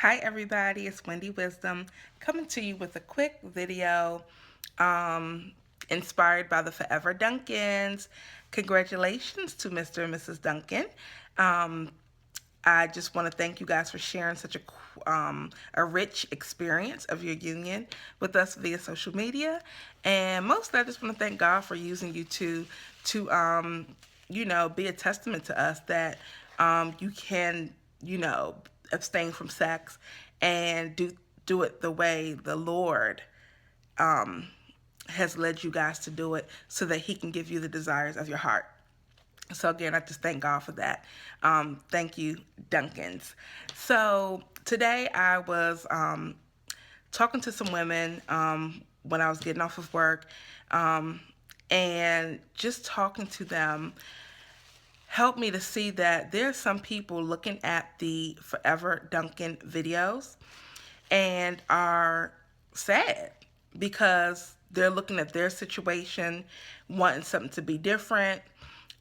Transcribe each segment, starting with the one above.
Hi everybody, it's Wendy Wisdom coming to you with a quick video um, inspired by the Forever Duncans. Congratulations to Mr. and Mrs. Duncan. Um, I just want to thank you guys for sharing such a rich experience of your union with us via social media. And mostly I just want to thank God for using you to be a testament to us that you can, abstain from sex and do it the way the Lord um, has led you guys to do it so that he can give you the desires of your heart. So again, I just thank God for that. Thank you, Duncans. So today I was talking to some women when I was getting off of work, and just talking to them helped me to see that there's some people looking at the Forever Duncan videos and are sad because they're looking at their situation, wanting something to be different.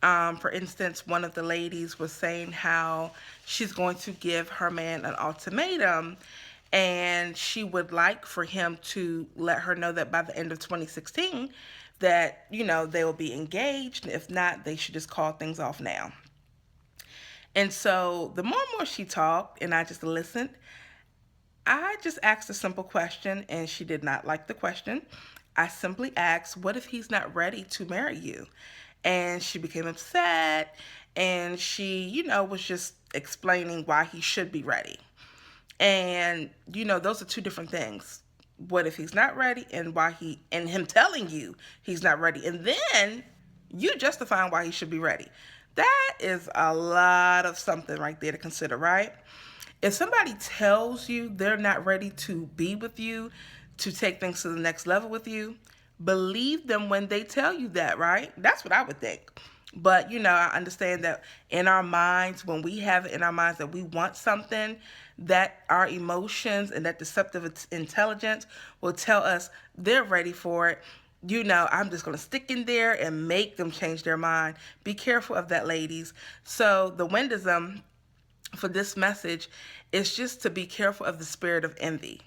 For instance, one of the ladies was saying how she's going to give her man an ultimatum and she would like for him to let her know that by the end of 2016 that, they will be engaged. If not, they should just call things off now. And so the more and more she talked and I just listened, I just asked a simple question and she did not like the question. I simply asked, what if he's not ready to marry you? And she became upset and she, was just explaining why he should be ready. And, those are two different things. What if he's not ready and him telling you he's not ready. And then you justifying why he should be ready. That is a lot of something right there to consider, right? If somebody tells you they're not ready to be with you, to take things to the next level with you, believe them when they tell you that, right? That's what I would think. But, I understand that in our minds, when we have it in our minds that we want something, that our emotions and that deceptive intelligence will tell us they're ready for it. I'm just going to stick in there and make them change their mind. Be careful of that, ladies. So the Windism for this message is just to be careful of the spirit of envy.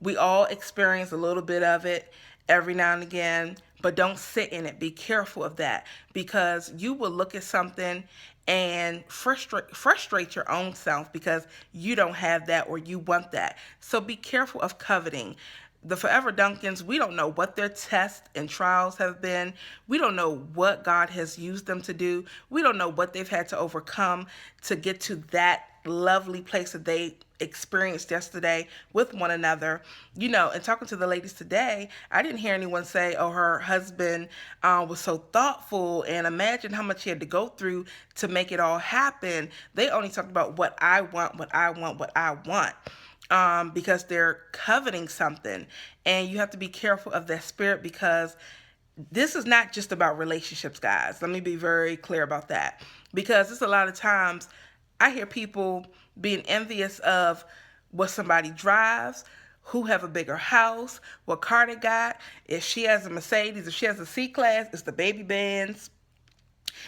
We all experience a little bit of it every now and again, but don't sit in it. Be careful of that because you will look at something and frustrate your own self because you don't have that or you want that. So be careful of coveting. The Forever Duncans, we don't know what their tests and trials have been. We don't know what God has used them to do. We don't know what they've had to overcome to get to that lovely place that they experienced yesterday with one another. And talking to the ladies today, I didn't hear anyone say, oh, her husband was so thoughtful and imagine how much he had to go through to make it all happen. They only talked about what I want, what I want, what I want. Because they're coveting something. And you have to be careful of that spirit because this is not just about relationships, guys. Let me be very clear about that. Because it's a lot of times I hear people being envious of what somebody drives, who have a bigger house, what car they got. If she has a Mercedes, if she has a C-Class, it's the baby Benz.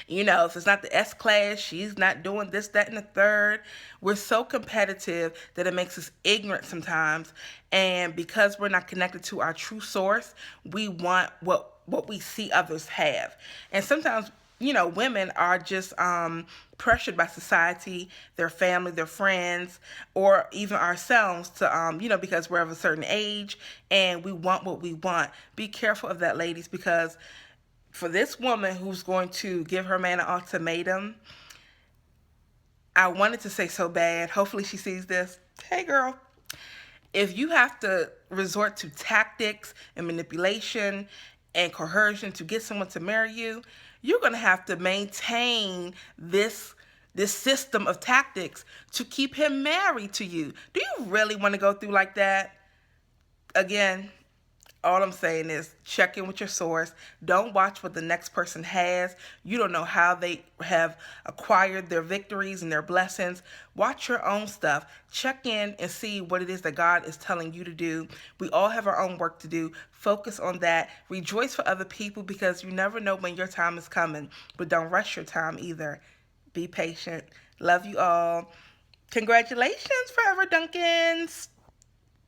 If it's not the S class, she's not doing this, that, and the third. We're so competitive that it makes us ignorant sometimes. And because we're not connected to our true source, we want what we see others have. And sometimes, women are just pressured by society, their family, their friends, or even ourselves to, because we're of a certain age and we want what we want. Be careful of that, ladies, because for this woman who's going to give her man an ultimatum, I wanted to say so bad. Hopefully she sees this. Hey, girl. If you have to resort to tactics and manipulation and coercion to get someone to marry you, you're going to have to maintain this system of tactics to keep him married to you. Do you really want to go through like that? Again, all I'm saying is check in with your source. Don't watch what the next person has. You don't know how they have acquired their victories and their blessings. Watch your own stuff. Check in and see what it is that God is telling you to do. We all have our own work to do. Focus on that. Rejoice for other people because you never know when your time is coming. But don't rush your time either. Be patient. Love you all. Congratulations, Forever Duncans.